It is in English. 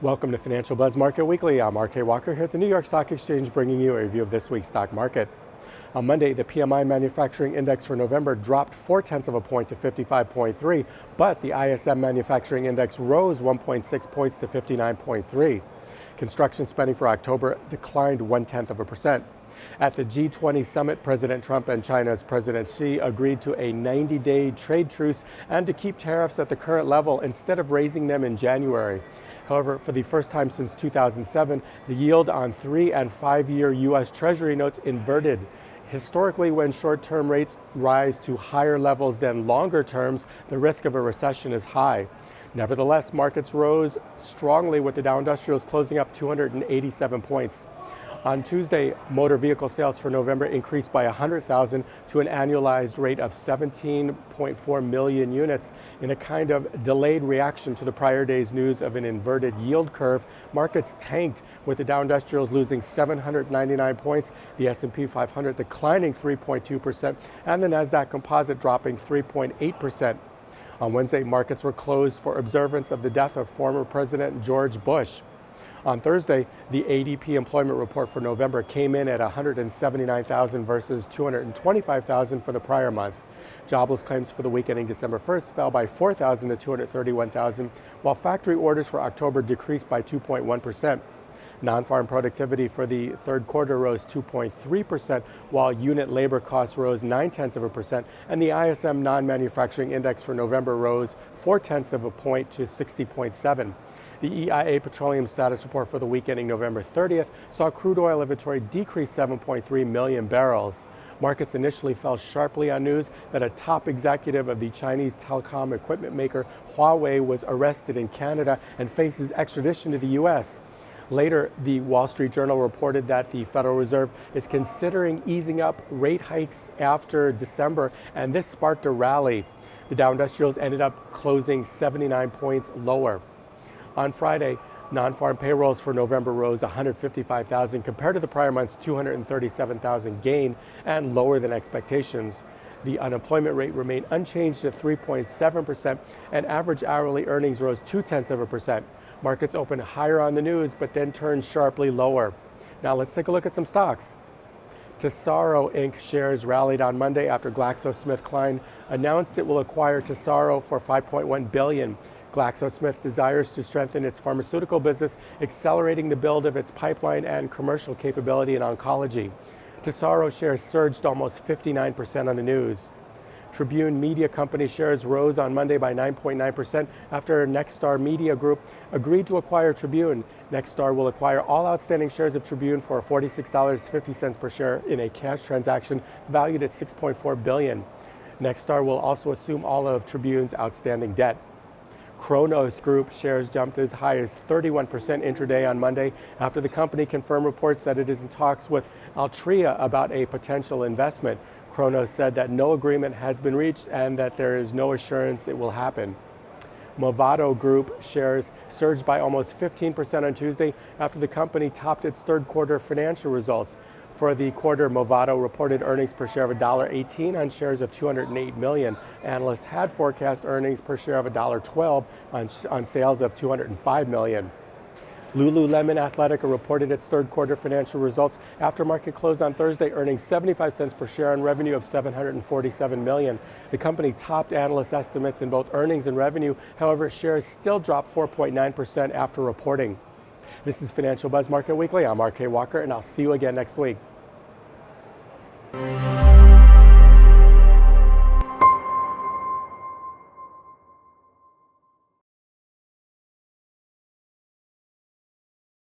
Welcome to Financial Buzz Market Weekly. I'm RK Walker here at the New York Stock Exchange, bringing you a review of this week's stock market. On Monday, the PMI manufacturing index for November dropped 0.4 of a point to 55.3, but the ISM manufacturing index rose 1.6 points to 59.3. Construction spending for October declined 0.1%. At the G20 summit, President Trump and China's President Xi agreed to a 90-day trade truce and to keep tariffs at the current level instead of raising them in January. However, for the first time since 2007, the yield on 3- and 5-year U.S. Treasury notes inverted. Historically, when short-term rates rise to higher levels than longer terms, the risk of a recession is high. Nevertheless, markets rose strongly with the Dow Industrials closing up 287 points. On Tuesday, motor vehicle sales for November increased by 100,000 to an annualized rate of 17.4 million units. In a kind of delayed reaction to the prior day's news of an inverted yield curve, markets tanked with the Dow Industrials losing 799 points, the S&P 500 declining 3.2%, and the Nasdaq Composite dropping 3.8%. On Wednesday, markets were closed for observance of the death of former President George Bush. On Thursday, the ADP employment report for November came in at 179,000 versus 225,000 for the prior month. Jobless claims for the week ending December 1st fell by 4,000 to 231,000, while factory orders for October decreased by 2.1%. Non-farm productivity for the third quarter rose 2.3%, while unit labor costs rose 0.9%, and the ISM non-manufacturing index for November rose 0.4 of a point to 60.7. The EIA petroleum status report for the week ending November 30th saw crude oil inventory decrease 7.3 million barrels. Markets initially fell sharply on news that a top executive of the Chinese telecom equipment maker Huawei was arrested in Canada and faces extradition to the U.S. Later, the Wall Street Journal reported that the Federal Reserve is considering easing up rate hikes after December, and this sparked a rally. The Dow Industrials ended up closing 79 points lower. On Friday, non-farm payrolls for November rose 155,000 compared to the prior month's 237,000 gain and lower than expectations. The unemployment rate remained unchanged at 3.7%, and average hourly earnings rose 0.2%. Markets opened higher on the news, but then turned sharply lower. Now let's take a look at some stocks. Tesaro Inc. shares rallied on Monday after GlaxoSmithKline announced it will acquire Tesaro for $5.1 billion. GlaxoSmith desires to strengthen its pharmaceutical business, accelerating the build of its pipeline and commercial capability in oncology. Tesaro shares surged almost 59% on the news. Tribune Media Company shares rose on Monday by 9.9% after Nexstar Media Group agreed to acquire Tribune. Nexstar will acquire all outstanding shares of Tribune for $46.50 per share in a cash transaction valued at $6.4 billion. Nexstar will also assume all of Tribune's outstanding debt. Kronos Group shares jumped as high as 31% intraday on Monday after the company confirmed reports that it is in talks with Altria about a potential investment. Kronos said that no agreement has been reached and that there is no assurance it will happen. Movado Group shares surged by almost 15% on Tuesday after the company topped its third quarter financial results. For the quarter, Movado reported earnings per share of $1.18 on shares of 208 million. Analysts had forecast earnings per share of $1.12 on sales of 205 million. Lululemon Athletica reported its third quarter financial results after market close on Thursday, earning 75 cents per share on revenue of $747 million. The company topped analyst estimates in both earnings and revenue. However, shares still dropped 4.9% after reporting. This is Financial Buzz Market Weekly. I'm RK Walker, and I'll see you again next week.